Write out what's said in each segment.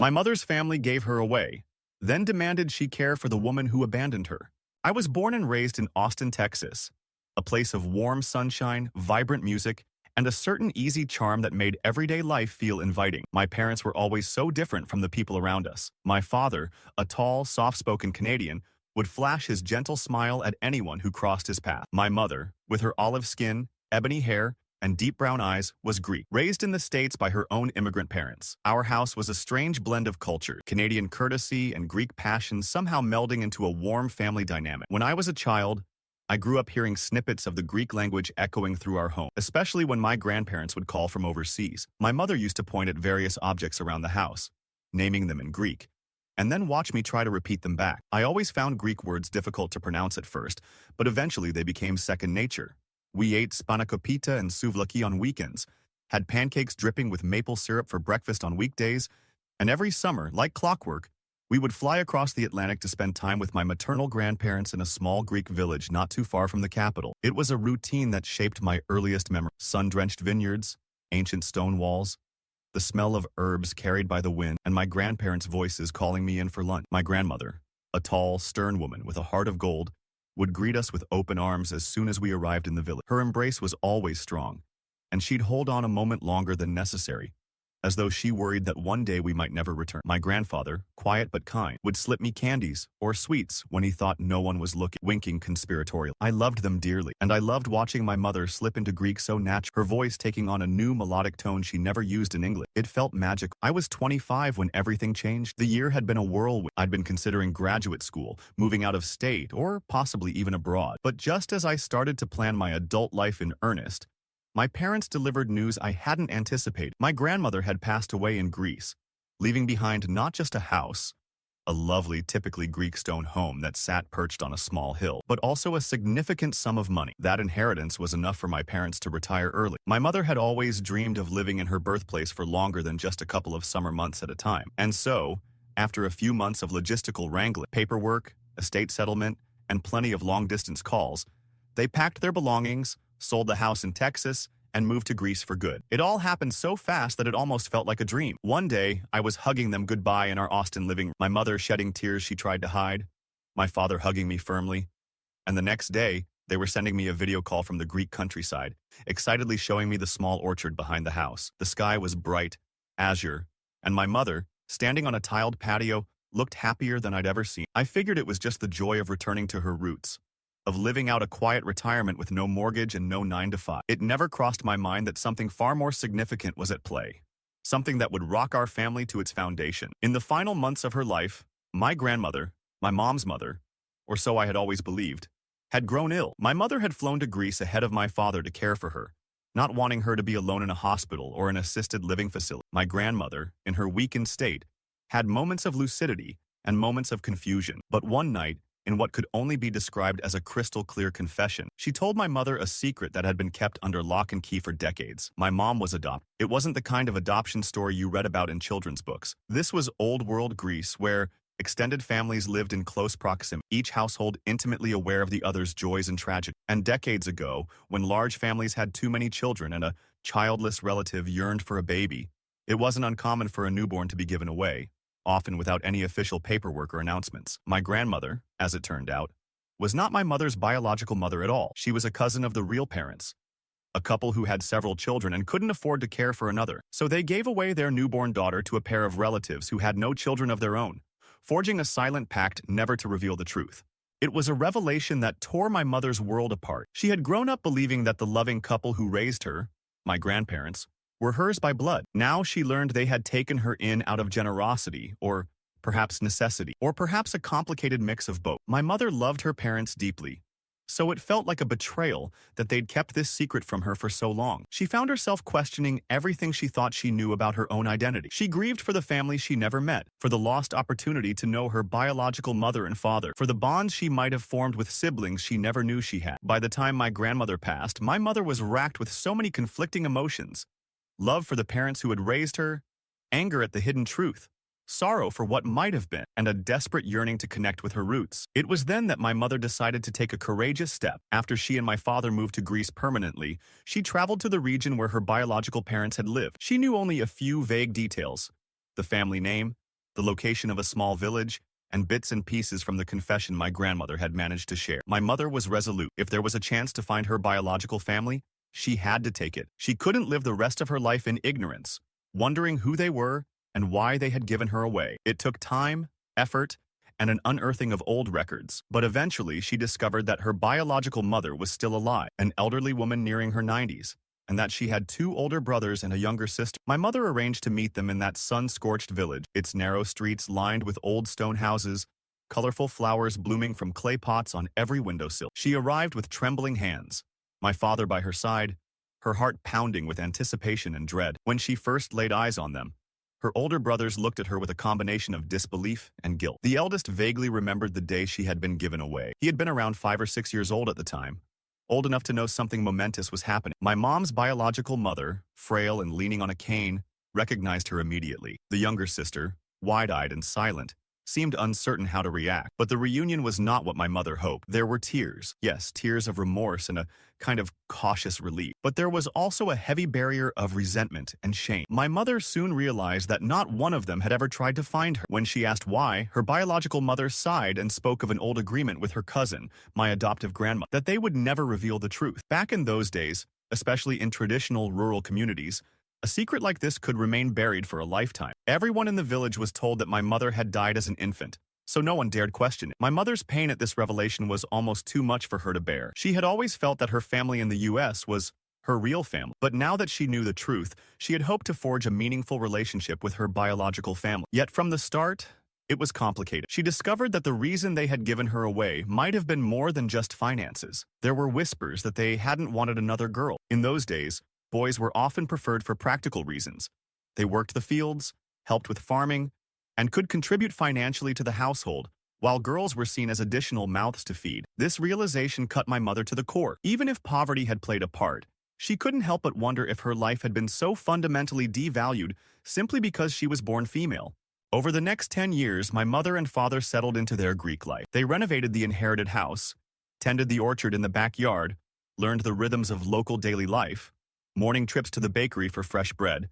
My mother's family gave her away, then demanded she care for the woman who abandoned her. I was born and raised in Austin, Texas, a place of warm sunshine, vibrant music, and a certain easy charm that made everyday life feel inviting. My parents were always so different from the people around us. My father, a tall, soft-spoken Canadian, would flash his gentle smile at anyone who crossed his path. My mother, with her olive skin, ebony hair, and deep brown eyes, was Greek, raised in the States by her own immigrant parents. Our house was a strange blend of culture, Canadian courtesy and Greek passion somehow melding into a warm family dynamic. When I was a child, I grew up hearing snippets of the Greek language echoing through our home, especially when my grandparents would call from overseas. My mother used to point at various objects around the house, naming them in Greek, and then watch me try to repeat them back. I always found Greek words difficult to pronounce at first, but eventually they became second nature. We ate spanakopita and souvlaki on weekends, had pancakes dripping with maple syrup for breakfast on weekdays, and every summer, like clockwork, we would fly across the Atlantic to spend time with my maternal grandparents in a small Greek village not too far from the capital. It was a routine that shaped my earliest memories. Sun-drenched vineyards, ancient stone walls, the smell of herbs carried by the wind, and my grandparents' voices calling me in for lunch. My grandmother, a tall, stern woman with a heart of gold, would greet us with open arms as soon as we arrived in the village. Her embrace was always strong, and she'd hold on a moment longer than necessary, as though she worried that one day we might never return. My grandfather, quiet but kind, would slip me candies or sweets when he thought no one was looking, winking conspiratorially. I loved them dearly, and I loved watching my mother slip into Greek so natural, her voice taking on a new melodic tone she never used in English. It felt magical. I was 25 when everything changed. The year had been a whirlwind. I'd been considering graduate school, moving out of state, or possibly even abroad. But just as I started to plan my adult life in earnest, my parents delivered news I hadn't anticipated. My grandmother had passed away in Greece, leaving behind not just a house, a lovely, typically Greek stone home that sat perched on a small hill, but also a significant sum of money. That inheritance was enough for my parents to retire early. My mother had always dreamed of living in her birthplace for longer than just a couple of summer months at a time. And so, after a few months of logistical wrangling, paperwork, estate settlement, and plenty of long-distance calls, they packed their belongings, sold the house in Texas, and moved to Greece for good. It all happened so fast that it almost felt like a dream. One day, I was hugging them goodbye in our Austin living room, my mother shedding tears she tried to hide, my father hugging me firmly, and the next day, they were sending me a video call from the Greek countryside, excitedly showing me the small orchard behind the house. The sky was bright, azure, and my mother, standing on a tiled patio, looked happier than I'd ever seen. I figured it was just the joy of returning to her roots, of living out a quiet retirement with no mortgage and no 9-to-5. It never crossed my mind that something far more significant was at play, something that would rock our family to its foundation. In the final months of her life, my grandmother, my mom's mother, or so I had always believed, had grown ill. My mother had flown to Greece ahead of my father to care for her, not wanting her to be alone in a hospital or an assisted living facility. My grandmother, in her weakened state, had moments of lucidity and moments of confusion. But one night, in what could only be described as a crystal-clear confession, she told my mother a secret that had been kept under lock and key for decades. My mom was adopted. It wasn't the kind of adoption story you read about in children's books. This was old-world Greece, where extended families lived in close proximity, each household intimately aware of the other's joys and tragedies. And decades ago, when large families had too many children and a childless relative yearned for a baby, it wasn't uncommon for a newborn to be given away, often without any official paperwork or announcements. My grandmother, as it turned out, was not my mother's biological mother at all. She was a cousin of the real parents, a couple who had several children and couldn't afford to care for another. So they gave away their newborn daughter to a pair of relatives who had no children of their own, forging a silent pact never to reveal the truth. It was a revelation that tore my mother's world apart. She had grown up believing that the loving couple who raised her, my grandparents, were hers by blood. Now she learned they had taken her in out of generosity, or perhaps necessity, or perhaps a complicated mix of both. My mother loved her parents deeply, so it felt like a betrayal that they'd kept this secret from her for so long. She found herself questioning everything she thought she knew about her own identity. She grieved for the family she never met, for the lost opportunity to know her biological mother and father, for the bonds she might have formed with siblings she never knew she had. By the time my grandmother passed, my mother was racked with so many conflicting emotions: love for the parents who had raised her, anger at the hidden truth, sorrow for what might have been, and a desperate yearning to connect with her roots. It was then that my mother decided to take a courageous step. After she and my father moved to Greece permanently, she traveled to the region where her biological parents had lived. She knew only a few vague details: the family name, the location of a small village, and bits and pieces from the confession my grandmother had managed to share. My mother was resolute. If there was a chance to find her biological family, she had to take it. She couldn't live the rest of her life in ignorance, wondering who they were and why they had given her away. It took time, effort, and an unearthing of old records. But eventually, she discovered that her biological mother was still alive, an elderly woman nearing her 90s, and that she had two older brothers and a younger sister. My mother arranged to meet them in that sun-scorched village, its narrow streets lined with old stone houses, colorful flowers blooming from clay pots on every windowsill. She arrived with trembling hands, my father by her side, her heart pounding with anticipation and dread. When she first laid eyes on them, her older brothers looked at her with a combination of disbelief and guilt. The eldest vaguely remembered the day she had been given away. He had been around 5 or 6 years old at the time, old enough to know something momentous was happening. My mom's biological mother, frail and leaning on a cane, recognized her immediately. The younger sister, wide-eyed and silent, seemed uncertain how to react. But the reunion was not what my mother hoped. There were tears. Yes, tears of remorse and a kind of cautious relief. But there was also a heavy barrier of resentment and shame. My mother soon realized that not one of them had ever tried to find her. When she asked why, her biological mother sighed and spoke of an old agreement with her cousin, my adoptive grandma, that they would never reveal the truth. Back in those days, especially in traditional rural communities, a secret like this could remain buried for a lifetime. Everyone in the village was told that my mother had died as an infant, so no one dared question it. My mother's pain at this revelation was almost too much for her to bear. She had always felt that her family in the U.S. was her real family, but now that she knew the truth, she had hoped to forge a meaningful relationship with her biological family. Yet from the start, it was complicated. She discovered that the reason they had given her away might have been more than just finances. There were whispers that they hadn't wanted another girl. In those days, boys were often preferred for practical reasons. They worked the fields, helped with farming, and could contribute financially to the household, while girls were seen as additional mouths to feed. This realization cut my mother to the core. Even if poverty had played a part, she couldn't help but wonder if her life had been so fundamentally devalued simply because she was born female. Over the next 10 years, my mother and father settled into their Greek life. They renovated the inherited house, tended the orchard in the backyard, learned the rhythms of local daily life, morning trips to the bakery for fresh bread,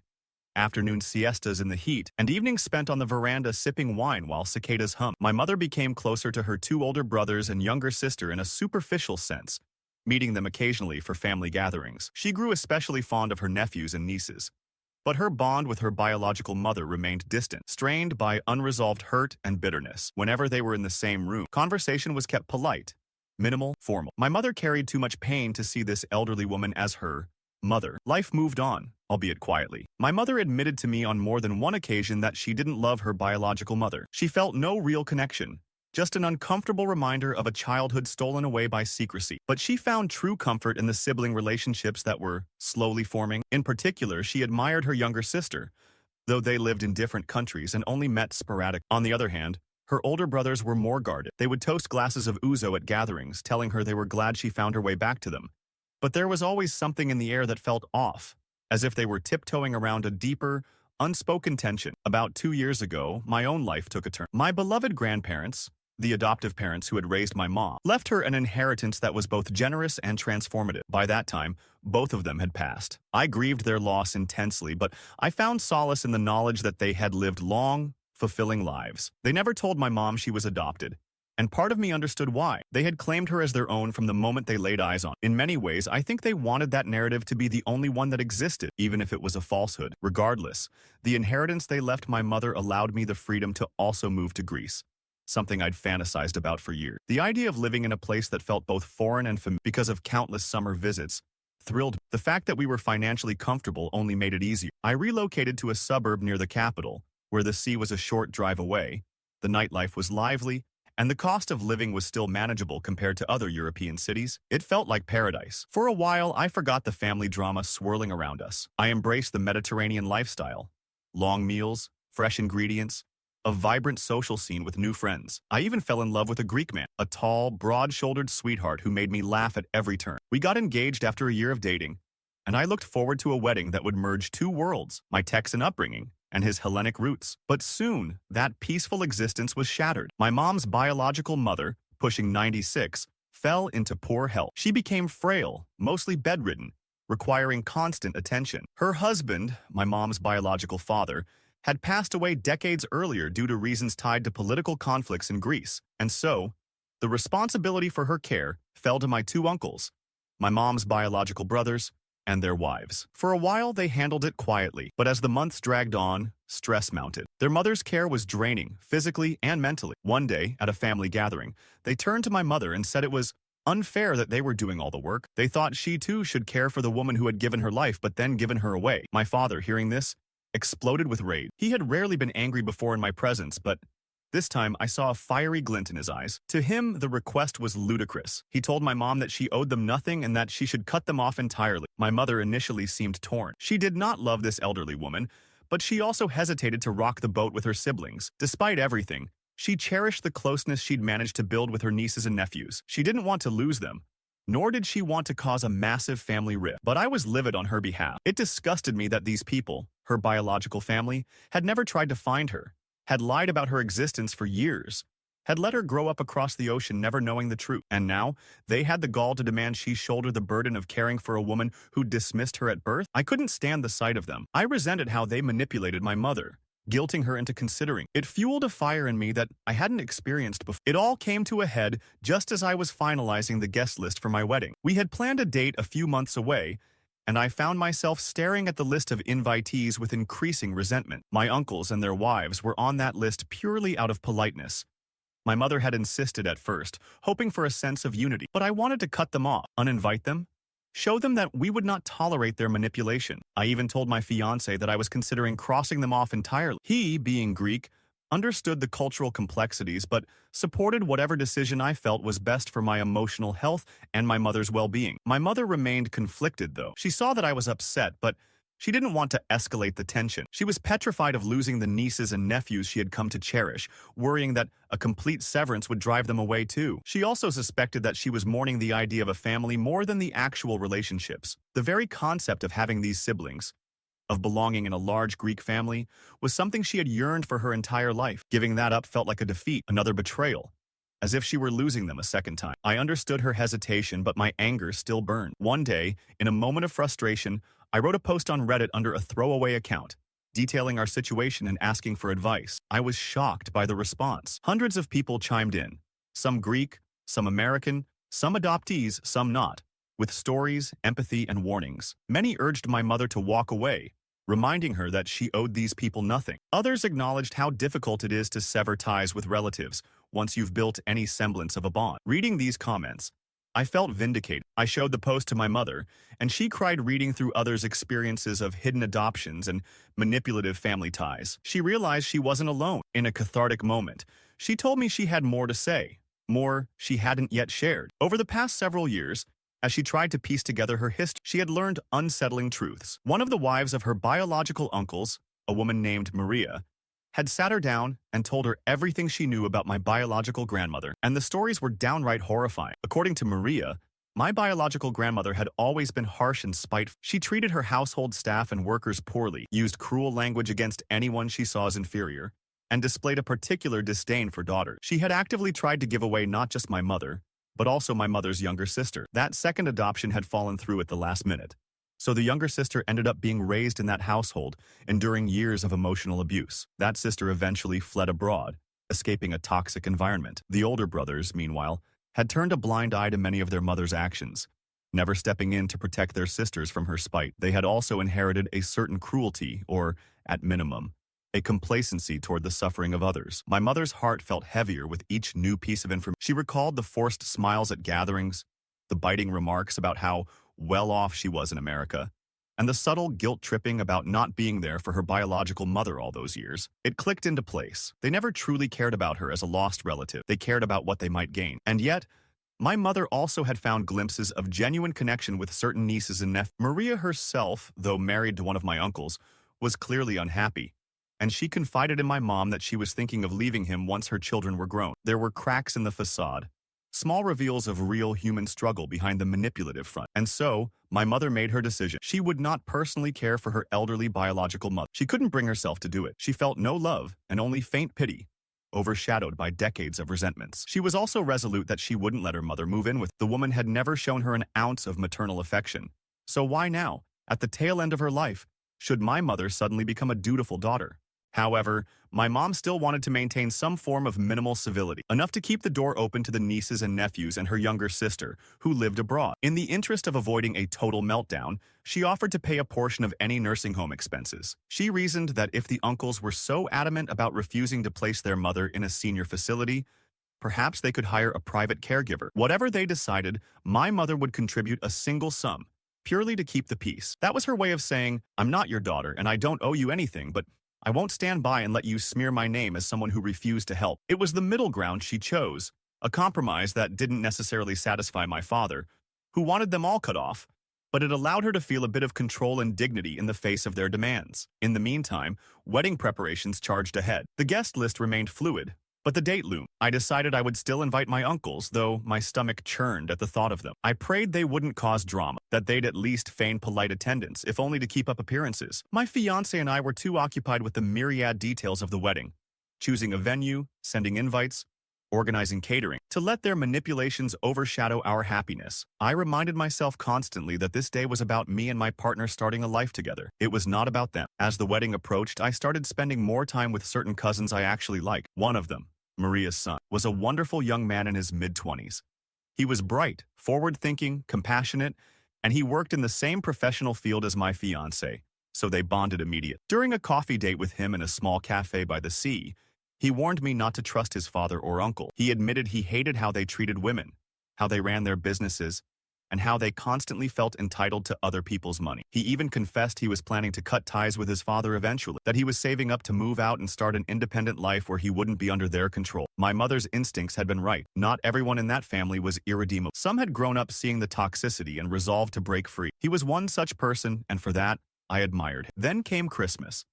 afternoon siestas in the heat, and evenings spent on the veranda sipping wine while cicadas hum. My mother became closer to her two older brothers and younger sister in a superficial sense, meeting them occasionally for family gatherings. She grew especially fond of her nephews and nieces, but her bond with her biological mother remained distant, strained by unresolved hurt and bitterness. Whenever they were in the same room, conversation was kept polite, minimal, formal. My mother carried too much pain to see this elderly woman as her mother. Life moved on, albeit quietly. My mother admitted to me on more than one occasion that she didn't love her biological mother. She felt no real connection, just an uncomfortable reminder of a childhood stolen away by secrecy. But she found true comfort in the sibling relationships that were slowly forming. In particular, she admired her younger sister, though they lived in different countries and only met sporadic. On the other hand, her older brothers were more guarded. They would toast glasses of ouzo at gatherings, telling her they were glad she found her way back to them. But there was always something in the air that felt off, as if they were tiptoeing around a deeper, unspoken tension. About 2 years ago, my own life took a turn. My beloved grandparents, the adoptive parents who had raised my mom, left her an inheritance that was both generous and transformative. By that time, both of them had passed. I grieved their loss intensely, but I found solace in the knowledge that they had lived long, fulfilling lives. They never told my mom she was adopted, and part of me understood why. They had claimed her as their own from the moment they laid eyes on. In many ways, I think they wanted that narrative to be the only one that existed, even if it was a falsehood. Regardless, the inheritance they left my mother allowed me the freedom to also move to Greece, something I'd fantasized about for years. The idea of living in a place that felt both foreign and familiar because of countless summer visits thrilled me. The fact that we were financially comfortable only made it easier. I relocated to a suburb near the capital, where the sea was a short drive away, the nightlife was lively, and the cost of living was still manageable compared to other European cities. It felt like paradise. For a while, I forgot the family drama swirling around us. I embraced the Mediterranean lifestyle. Long meals, fresh ingredients, a vibrant social scene with new friends. I even fell in love with a Greek man, a tall, broad-shouldered sweetheart who made me laugh at every turn. We got engaged after a year of dating, and I looked forward to a wedding that would merge two worlds, my Texan upbringing and his Hellenic roots. But soon, that peaceful existence was shattered. My mom's biological mother, pushing 96, fell into poor health. She became frail, mostly bedridden, requiring constant attention. Her husband, my mom's biological father, had passed away decades earlier due to reasons tied to political conflicts in Greece, and so, the responsibility for her care fell to my two uncles, my mom's biological brothers, and their wives. For a while, they handled it quietly, but as the months dragged on, stress mounted. Their mother's care was draining, physically and mentally. One day, at a family gathering, they turned to my mother and said it was unfair that they were doing all the work. They thought she too should care for the woman who had given her life but then given her away. My father, hearing this, exploded with rage. He had rarely been angry before in my presence, but this time, I saw a fiery glint in his eyes. To him, the request was ludicrous. He told my mom that she owed them nothing and that she should cut them off entirely. My mother initially seemed torn. She did not love this elderly woman, but she also hesitated to rock the boat with her siblings. Despite everything, she cherished the closeness she'd managed to build with her nieces and nephews. She didn't want to lose them, nor did she want to cause a massive family rift. But I was livid on her behalf. It disgusted me that these people, her biological family, had never tried to find her, had lied about her existence for years, had let her grow up across the ocean never knowing the truth, and now they had the gall to demand she shoulder the burden of caring for a woman who dismissed her at birth. I couldn't stand the sight of them. I resented how they manipulated my mother, guilting her into considering. It fueled a fire in me that I hadn't experienced before. It all came to a head just as I was finalizing the guest list for my wedding. We had planned a date a few months away, and I found myself staring at the list of invitees with increasing resentment. My uncles and their wives were on that list purely out of politeness. My mother had insisted at first, hoping for a sense of unity, but I wanted to cut them off, uninvite them, show them that we would not tolerate their manipulation. I even told my fiancé that I was considering crossing them off entirely. He, being Greek, understood the cultural complexities but supported whatever decision I felt was best for my emotional health and my mother's well-being. My mother remained conflicted, though. She saw that I was upset, but she didn't want to escalate the tension. She was petrified of losing the nieces and nephews she had come to cherish, worrying that a complete severance would drive them away too. She also suspected that she was mourning the idea of a family more than the actual relationships. The very concept of having these siblings, of belonging in a large Greek family, was something she had yearned for her entire life. Giving that up felt like a defeat, another betrayal, as if she were losing them a second time. I understood her hesitation, but my anger still burned. One day, in a moment of frustration, I wrote a post on Reddit under a throwaway account, detailing our situation and asking for advice. I was shocked by the response. Hundreds of people chimed in, some Greek, some American, some adoptees, some not, with stories, empathy, and warnings. Many urged my mother to walk away, reminding her that she owed these people nothing. Others acknowledged how difficult it is to sever ties with relatives once you've built any semblance of a bond. Reading these comments, I felt vindicated. I showed the post to my mother, and she cried reading through others' experiences of hidden adoptions and manipulative family ties. She realized she wasn't alone. In a cathartic moment, she told me she had more to say, more she hadn't yet shared. Over the past several years, as she tried to piece together her history, she had learned unsettling truths. One of the wives of her biological uncles, a woman named Maria, had sat her down and told her everything she knew about my biological grandmother, and the stories were downright horrifying. According to Maria, my biological grandmother had always been harsh and spiteful. She treated her household staff and workers poorly, used cruel language against anyone she saw as inferior, and displayed a particular disdain for daughters. She had actively tried to give away not just my mother, but also my mother's younger sister. That second adoption had fallen through at the last minute, so the younger sister ended up being raised in that household, enduring years of emotional abuse. That sister eventually fled abroad, escaping a toxic environment. The older brothers, meanwhile, had turned a blind eye to many of their mother's actions, never stepping in to protect their sisters from her spite. They had also inherited a certain cruelty, or, at minimum, a complacency toward the suffering of others. My mother's heart felt heavier with each new piece of information. She recalled the forced smiles at gatherings, the biting remarks about how well off she was in America, and the subtle guilt-tripping about not being there for her biological mother all those years. It clicked into place. They never truly cared about her as a lost relative. They cared about what they might gain. And yet, my mother also had found glimpses of genuine connection with certain nieces and nephews. Maria herself, though married to one of my uncles, was clearly unhappy, and she confided in my mom that she was thinking of leaving him once her children were grown. There were cracks in the facade, small reveals of real human struggle behind the manipulative front. And so, my mother made her decision. She would not personally care for her elderly biological mother. She couldn't bring herself to do it. She felt no love and only faint pity, overshadowed by decades of resentments. She was also resolute that she wouldn't let her mother move in with. The woman had never shown her an ounce of maternal affection. So why now, at the tail end of her life, should my mother suddenly become a dutiful daughter? However, my mom still wanted to maintain some form of minimal civility, enough to keep the door open to the nieces and nephews and her younger sister, who lived abroad. In the interest of avoiding a total meltdown, she offered to pay a portion of any nursing home expenses. She reasoned that if the uncles were so adamant about refusing to place their mother in a senior facility, perhaps they could hire a private caregiver. Whatever they decided, my mother would contribute a single sum, purely to keep the peace. That was her way of saying, "I'm not your daughter and I don't owe you anything, but I won't stand by and let you smear my name as someone who refused to help." It was the middle ground she chose, a compromise that didn't necessarily satisfy my father, who wanted them all cut off, but it allowed her to feel a bit of control and dignity in the face of their demands. In the meantime, wedding preparations charged ahead. The guest list remained fluid, but the date loomed. I decided I would still invite my uncles, though my stomach churned at the thought of them. I prayed they wouldn't cause drama, that they'd at least feign polite attendance, if only to keep up appearances. My fiancé and I were too occupied with the myriad details of the wedding, choosing a venue, sending invites, organizing catering, to let their manipulations overshadow our happiness. I reminded myself constantly that this day was about me and my partner starting a life together. It was not about them. As the wedding approached, I started spending more time with certain cousins I actually liked. One of them, Maria's son, was a wonderful young man in his mid-20s. He was bright, forward-thinking, compassionate, and he worked in the same professional field as my fiancé, so they bonded immediately. During a coffee date with him in a small cafe by the sea, he warned me not to trust his father or uncle. He admitted he hated how they treated women, how they ran their businesses, and how they constantly felt entitled to other people's money. He even confessed he was planning to cut ties with his father eventually, that he was saving up to move out and start an independent life where he wouldn't be under their control. My mother's instincts had been right. Not everyone in that family was irredeemable. Some had grown up seeing the toxicity and resolved to break free. He was one such person, and for that, I admired him. Then came Christmas,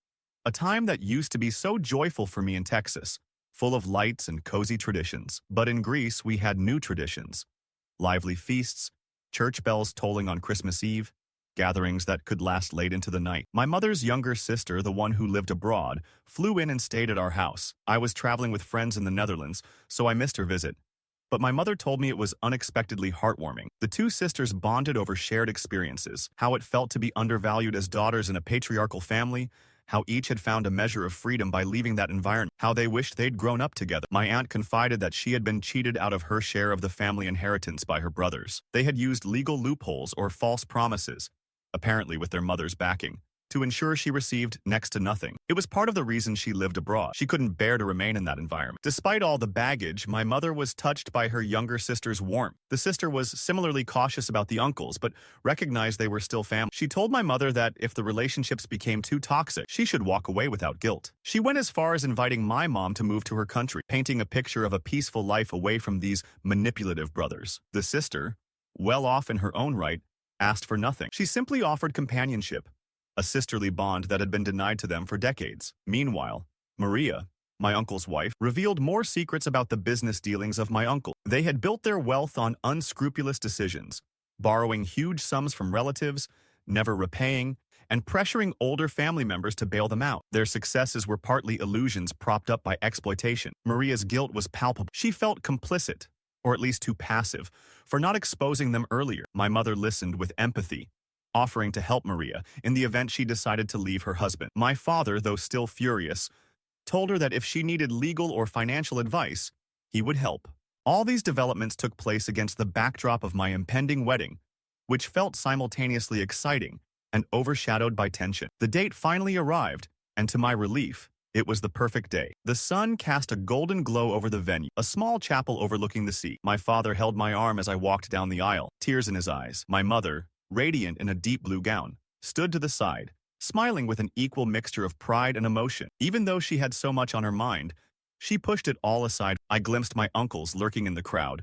a time that used to be so joyful for me in Texas, full of lights and cozy traditions. But in Greece, we had new traditions: lively feasts, church bells tolling on Christmas Eve, gatherings that could last late into the night. My mother's younger sister, the one who lived abroad, flew in and stayed at our house. I was traveling with friends in the Netherlands, so I missed her visit. But my mother told me it was unexpectedly heartwarming. The two sisters bonded over shared experiences, how it felt to be undervalued as daughters in a patriarchal family, how each had found a measure of freedom by leaving that environment, how they wished they'd grown up together. My aunt confided that she had been cheated out of her share of the family inheritance by her brothers. They had used legal loopholes or false promises, apparently with their mother's backing, to ensure she received next to nothing. It was part of the reason she lived abroad. She couldn't bear to remain in that environment. Despite all the baggage, my mother was touched by her younger sister's warmth. The sister was similarly cautious about the uncles, but recognized they were still family. She told my mother that if the relationships became too toxic, she should walk away without guilt. She went as far as inviting my mom to move to her country, painting a picture of a peaceful life away from these manipulative brothers. The sister, well off in her own right, asked for nothing. She simply offered companionship, a sisterly bond that had been denied to them for decades. Meanwhile, Maria, my uncle's wife, revealed more secrets about the business dealings of my uncle. They had built their wealth on unscrupulous decisions, borrowing huge sums from relatives, never repaying, and pressuring older family members to bail them out. Their successes were partly illusions propped up by exploitation. Maria's guilt was palpable. She felt complicit, or at least too passive, for not exposing them earlier. My mother listened with empathy, offering to help Maria in the event she decided to leave her husband. My father, though still furious, told her that if she needed legal or financial advice, he would help. All these developments took place against the backdrop of my impending wedding, which felt simultaneously exciting and overshadowed by tension. The date finally arrived, and to my relief, it was the perfect day. The sun cast a golden glow over the venue, a small chapel overlooking the sea. My father held my arm as I walked down the aisle, tears in his eyes. My mother, radiant in a deep blue gown, stood to the side, smiling with an equal mixture of pride and emotion. Even though she had so much on her mind, she pushed it all aside. I glimpsed my uncles lurking in the crowd,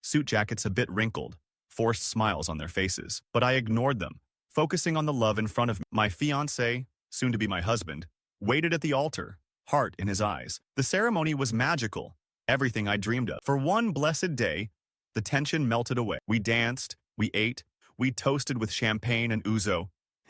suit jackets a bit wrinkled, forced smiles on their faces. But I ignored them, focusing on the love in front of me. My fiancé, soon to be my husband, waited at the altar, heart in his eyes. The ceremony was magical, everything I dreamed of. For one blessed day, the tension melted away. We danced, we ate, we toasted with champagne and ouzo,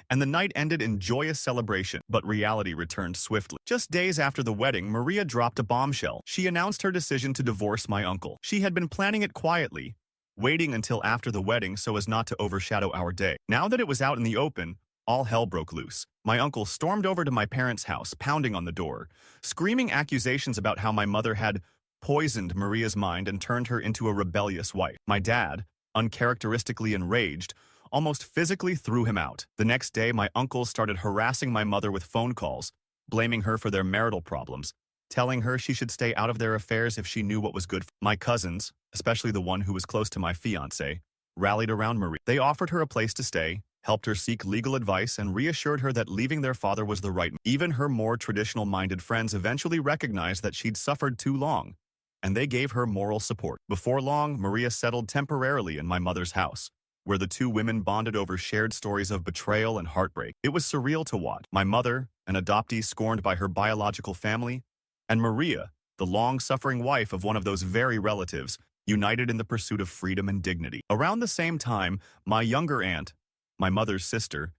and the night ended in joyous celebration. But reality returned swiftly. Just days after the wedding, Maria dropped a bombshell. She announced her decision to divorce my uncle. She had been planning it quietly, waiting until after the wedding so as not to overshadow our day. Now that it was out in the open, all hell broke loose. My uncle stormed over to my parents' house, pounding on the door, screaming accusations about how my mother had poisoned Maria's mind and turned her into a rebellious wife. My dad, uncharacteristically enraged, almost physically threw him out. The next day, my uncles started harassing my mother with phone calls, blaming her for their marital problems, telling her she should stay out of their affairs if she knew what was good for my cousins, especially the one who was close to my fiancé, rallied around Maria. They offered her a place to stay, helped her seek legal advice, and reassured her that leaving their father was the right move. Even her more traditional-minded friends eventually recognized that she'd suffered too long, and they gave her moral support. Before long, Maria settled temporarily in my mother's house, where the two women bonded over shared stories of betrayal and heartbreak. It was surreal to watch. My mother, an adoptee scorned by her biological family, and Maria, the long-suffering wife of one of those very relatives, united in the pursuit of freedom and dignity. Around the same time, my younger aunt, my mother's sister,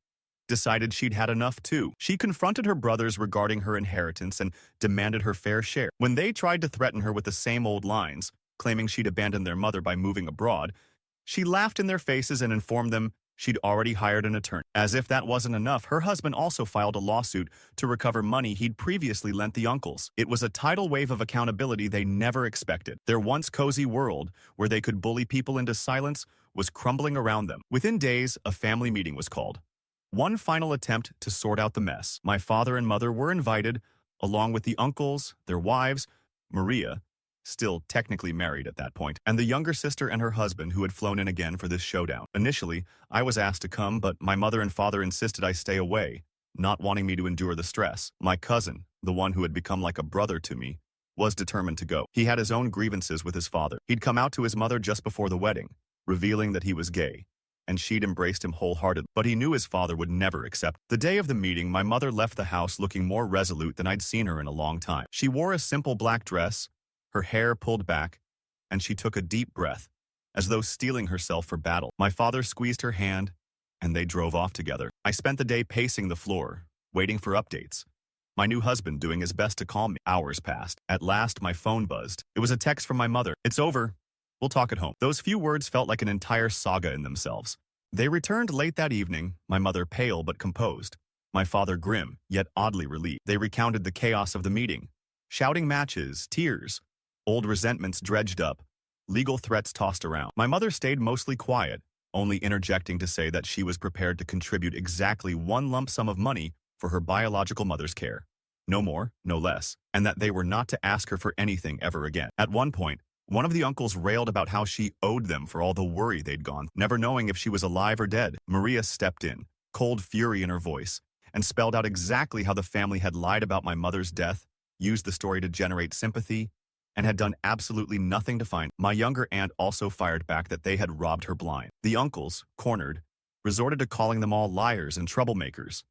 decided she'd had enough too. She confronted her brothers regarding her inheritance and demanded her fair share. When they tried to threaten her with the same old lines, claiming she'd abandoned their mother by moving abroad, she laughed in their faces and informed them she'd already hired an attorney. As if that wasn't enough, her husband also filed a lawsuit to recover money he'd previously lent the uncles. It was a tidal wave of accountability they never expected. Their once cozy world, where they could bully people into silence, was crumbling around them. Within days, a family meeting was called. One final attempt to sort out the mess. My father and mother were invited, along with the uncles, their wives, Maria, still technically married at that point, and the younger sister and her husband who had flown in again for this showdown. Initially, I was asked to come, but my mother and father insisted I stay away, not wanting me to endure the stress. My cousin, the one who had become like a brother to me, was determined to go. He had his own grievances with his father. He'd come out to his mother just before the wedding, revealing that he was gay, and she'd embraced him wholeheartedly. But he knew his father would never accept. The day of the meeting, my mother left the house looking more resolute than I'd seen her in a long time. She wore a simple black dress, her hair pulled back, and she took a deep breath, as though steeling herself for battle. My father squeezed her hand, and they drove off together. I spent the day pacing the floor, waiting for updates. My new husband doing his best to calm me. Hours passed. At last, my phone buzzed. It was a text from my mother. "It's over. We'll talk at home." Those few words felt like an entire saga in themselves. They returned late that evening, my mother pale but composed, my father grim, yet oddly relieved. They recounted the chaos of the meeting. Shouting matches, tears, old resentments dredged up, legal threats tossed around. My mother stayed mostly quiet, only interjecting to say that she was prepared to contribute exactly one lump sum of money for her biological mother's care. No more, no less, and that they were not to ask her for anything ever again. At one point, one of the uncles railed about how she owed them for all the worry they'd gone, never knowing if she was alive or dead. Maria stepped in, cold fury in her voice, and spelled out exactly how the family had lied about my mother's death, used the story to generate sympathy, and had done absolutely nothing to find. My younger aunt also fired back that they had robbed her blind. The uncles, cornered, resorted to calling them all liars and troublemakers,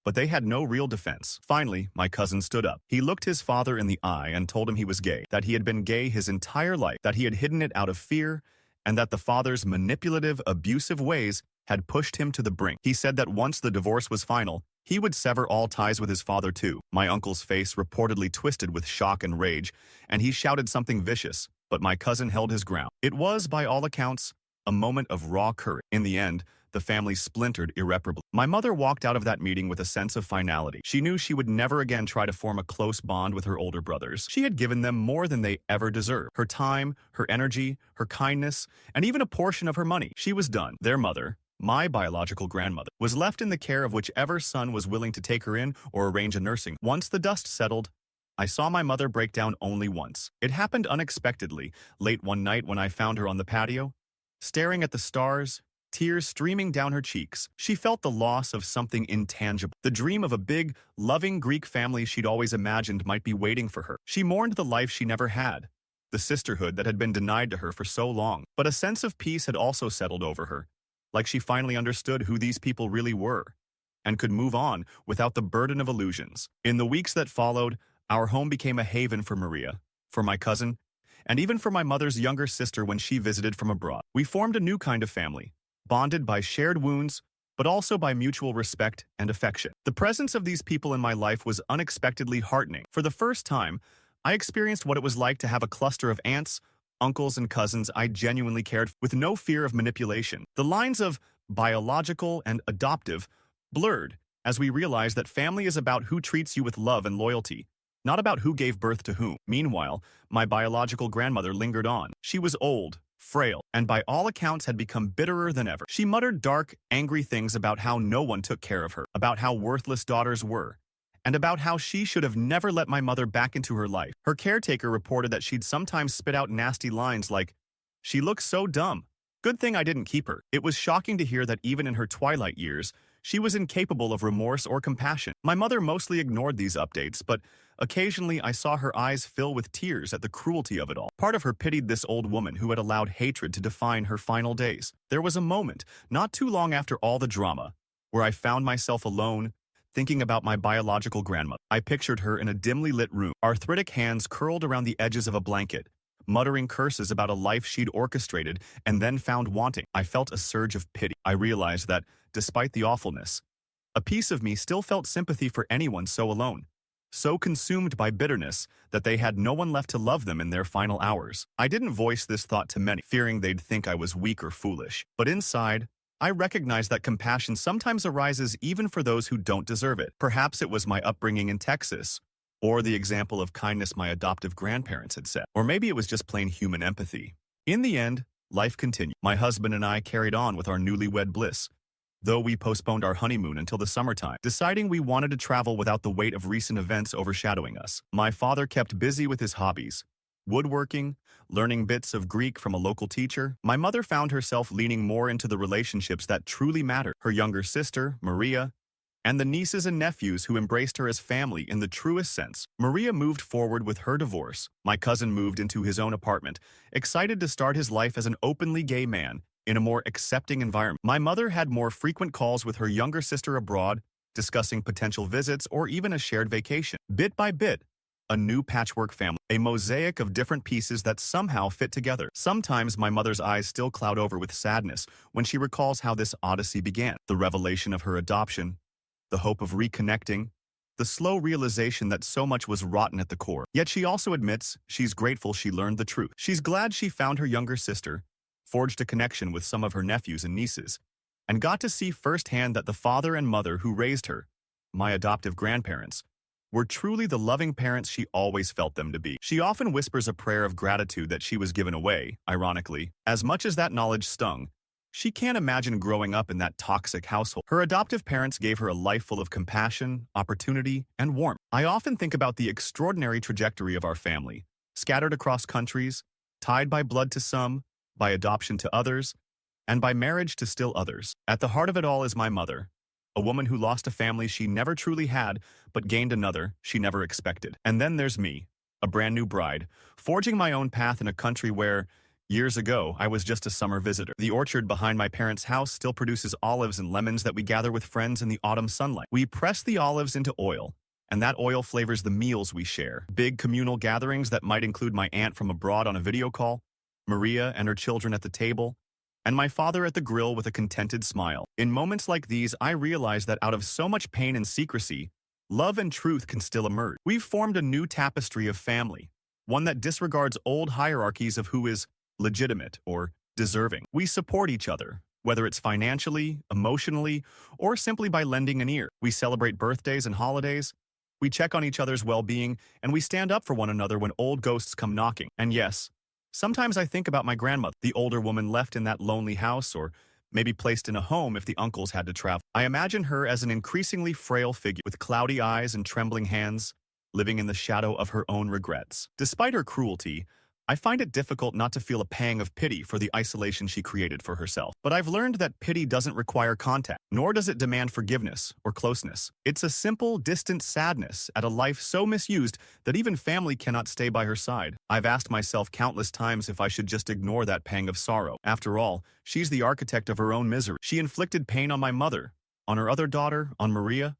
but they had no real defense. Finally, my cousin stood up. He looked his father in the eye and told him he was gay, that he had been gay his entire life, that he had hidden it out of fear, and that the father's manipulative, abusive ways had pushed him to the brink. He said that once the divorce was final, he would sever all ties with his father too. My uncle's face reportedly twisted with shock and rage, and he shouted something vicious, but my cousin held his ground. It was, by all accounts, a moment of raw courage. In the end, the family splintered irreparably. My mother walked out of that meeting with a sense of finality. She knew she would never again try to form a close bond with her older brothers. She had given them more than they ever deserved. Her time, her energy, her kindness, and even a portion of her money. She was done. Their mother, my biological grandmother, was left in the care of whichever son was willing to take her in or arrange a nursing. Once the dust settled, I saw my mother break down only once. It happened unexpectedly, late one night when I found her on the patio, staring at the stars, tears streaming down her cheeks. She felt the loss of something intangible, the dream of a big, loving Greek family she'd always imagined might be waiting for her. She mourned the life she never had, the sisterhood that had been denied to her for so long. But a sense of peace had also settled over her, like she finally understood who these people really were, and could move on without the burden of illusions. In the weeks that followed, our home became a haven for Maria, for my cousin, and even for my mother's younger sister when she visited from abroad. We formed a new kind of family, bonded by shared wounds, but also by mutual respect and affection. The presence of these people in my life was unexpectedly heartening. For the first time, I experienced what it was like to have a cluster of aunts, uncles, and cousins I genuinely cared for, with no fear of manipulation. The lines of biological and adoptive blurred, as we realize that family is about who treats you with love and loyalty, not about who gave birth to whom. Meanwhile, my biological grandmother lingered on. She was old, frail, and by all accounts had become bitterer than ever. She muttered dark, angry things about how no one took care of her, about how worthless daughters were, and about how she should have never let my mother back into her life. Her caretaker reported that she'd sometimes spit out nasty lines like, "She looks so dumb. Good thing I didn't keep her." It was shocking to hear that even in her twilight years, she was incapable of remorse or compassion. My mother mostly ignored these updates, but occasionally I saw her eyes fill with tears at the cruelty of it all. Part of her pitied this old woman who had allowed hatred to define her final days. There was a moment, not too long after all the drama, where I found myself alone, thinking about my biological grandmother. I pictured her in a dimly lit room, arthritic hands curled around the edges of a blanket, muttering curses about a life she'd orchestrated and then found wanting. I felt a surge of pity. I realized that, despite the awfulness, a piece of me still felt sympathy for anyone so alone, so consumed by bitterness that they had no one left to love them in their final hours. I didn't voice this thought to many, fearing they'd think I was weak or foolish. But inside, I recognized that compassion sometimes arises even for those who don't deserve it. Perhaps it was my upbringing in Texas, or the example of kindness my adoptive grandparents had set. Or maybe it was just plain human empathy. In the end, life continued. My husband and I carried on with our newlywed bliss, though we postponed our honeymoon until the summertime, deciding we wanted to travel without the weight of recent events overshadowing us. My father kept busy with his hobbies, woodworking, learning bits of Greek from a local teacher. My mother found herself leaning more into the relationships that truly mattered. Her younger sister, Maria, and the nieces and nephews who embraced her as family in the truest sense. Maria moved forward with her divorce. My cousin moved into his own apartment, excited to start his life as an openly gay man in a more accepting environment. My mother had more frequent calls with her younger sister abroad, discussing potential visits or even a shared vacation. Bit by bit, a new patchwork family, a mosaic of different pieces that somehow fit together. Sometimes my mother's eyes still cloud over with sadness when she recalls how this odyssey began. The revelation of her adoption, the hope of reconnecting, the slow realization that so much was rotten at the core. Yet she also admits she's grateful she learned the truth. She's glad she found her younger sister, forged a connection with some of her nephews and nieces, and got to see firsthand that the father and mother who raised her, my adoptive grandparents, were truly the loving parents she always felt them to be. She often whispers a prayer of gratitude that she was given away, ironically. As much as that knowledge stung, she can't imagine growing up in that toxic household. Her adoptive parents gave her a life full of compassion, opportunity, and warmth. I often think about the extraordinary trajectory of our family, scattered across countries, tied by blood to some, by adoption to others, and by marriage to still others. At the heart of it all is my mother, a woman who lost a family she never truly had, but gained another she never expected. And then there's me, a brand new bride, forging my own path in a country where, years ago, I was just a summer visitor. The orchard behind my parents' house still produces olives and lemons that we gather with friends in the autumn sunlight. We press the olives into oil, and that oil flavors the meals we share. Big communal gatherings that might include my aunt from abroad on a video call, Maria and her children at the table, and my father at the grill with a contented smile. In moments like these, I realize that out of so much pain and secrecy, love and truth can still emerge. We've formed a new tapestry of family, one that disregards old hierarchies of who is legitimate or deserving. We support each other, whether it's financially, emotionally, or simply by lending an ear. We celebrate birthdays and holidays. We check on each other's well-being, and we stand up for one another when old ghosts come knocking. And yes, sometimes I think about my grandmother, the older woman left in that lonely house or maybe placed in a home if the uncles had to travel. I imagine her as an increasingly frail figure with cloudy eyes and trembling hands, living in the shadow of her own regrets. Despite her cruelty, I find it difficult not to feel a pang of pity for the isolation she created for herself. But I've learned that pity doesn't require contact, nor does it demand forgiveness or closeness. It's a simple, distant sadness at a life so misused that even family cannot stay by her side. I've asked myself countless times if I should just ignore that pang of sorrow. After all, she's the architect of her own misery. She inflicted pain on my mother, on her other daughter, on Maria,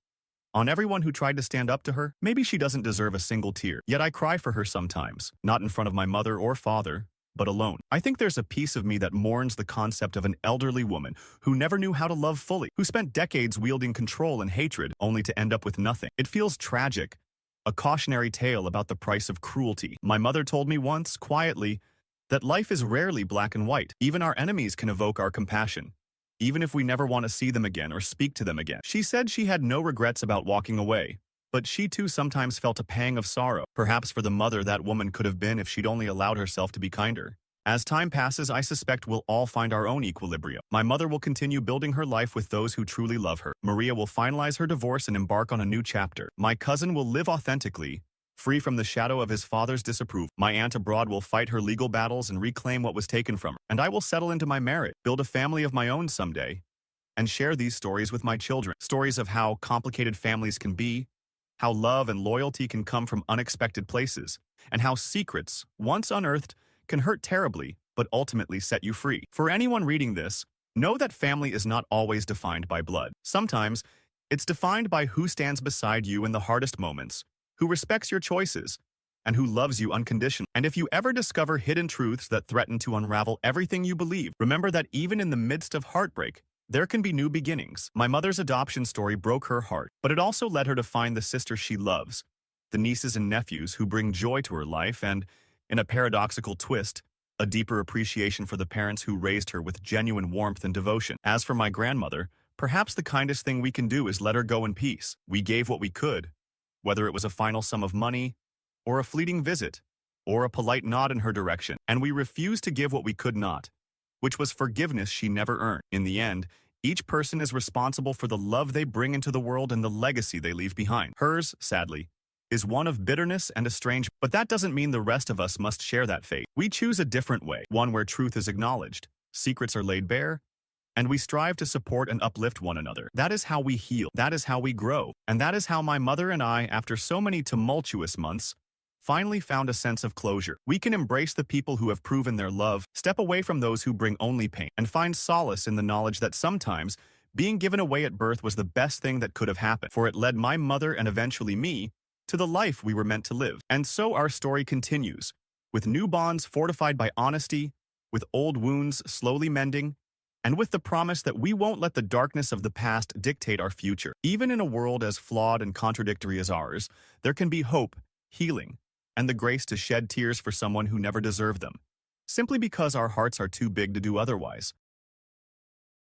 on everyone who tried to stand up to her. Maybe she doesn't deserve a single tear, yet I cry for her sometimes, not in front of my mother or father, but alone. I think there's a piece of me that mourns the concept of an elderly woman who never knew how to love fully, who spent decades wielding control and hatred only to end up with nothing. It feels tragic, a cautionary tale about the price of cruelty. My mother told me once, quietly, that life is rarely black and white. Even our enemies can evoke our compassion. even if we never want to see them again or speak to them again. She said she had no regrets about walking away, but she too sometimes felt a pang of sorrow, perhaps for the mother that woman could have been if she'd only allowed herself to be kinder. As time passes, I suspect we'll all find our own equilibrium. My mother will continue building her life with those who truly love her. Maria will finalize her divorce and embark on a new chapter. My cousin will live authentically, free from the shadow of his father's disapproval. My aunt abroad will fight her legal battles and reclaim what was taken from her. And I will settle into my marriage, build a family of my own someday, and share these stories with my children. Stories of how complicated families can be, how love and loyalty can come from unexpected places, and how secrets, once unearthed, can hurt terribly, but ultimately set you free. For anyone reading this, know that family is not always defined by blood. Sometimes, it's defined by who stands beside you in the hardest moments, who respects your choices, and who loves you unconditionally. And if you ever discover hidden truths that threaten to unravel everything you believe, remember that even in the midst of heartbreak, there can be new beginnings. My mother's adoption story broke her heart, but it also led her to find the sister she loves, the nieces and nephews who bring joy to her life, and, in a paradoxical twist, a deeper appreciation for the parents who raised her with genuine warmth and devotion. As for my grandmother, perhaps the kindest thing we can do is let her go in peace. We gave what we could, whether it was a final sum of money, or a fleeting visit, or a polite nod in her direction, and we refused to give what we could not, which was forgiveness she never earned. In the end, each person is responsible for the love they bring into the world and the legacy they leave behind. Hers, sadly, is one of bitterness and estrangement, but that doesn't mean the rest of us must share that fate. We choose a different way, one where truth is acknowledged, secrets are laid bare, and we strive to support and uplift one another. That is how we heal, that is how we grow, and that is how my mother and I, after so many tumultuous months, finally found a sense of closure. We can embrace the people who have proven their love, step away from those who bring only pain, and find solace in the knowledge that sometimes being given away at birth was the best thing that could have happened, for it led my mother and eventually me to the life we were meant to live. And so our story continues, with new bonds fortified by honesty, with old wounds slowly mending, and with the promise that we won't let the darkness of the past dictate our future. Even in a world as flawed and contradictory as ours, there can be hope, healing, and the grace to shed tears for someone who never deserved them, simply because our hearts are too big to do otherwise.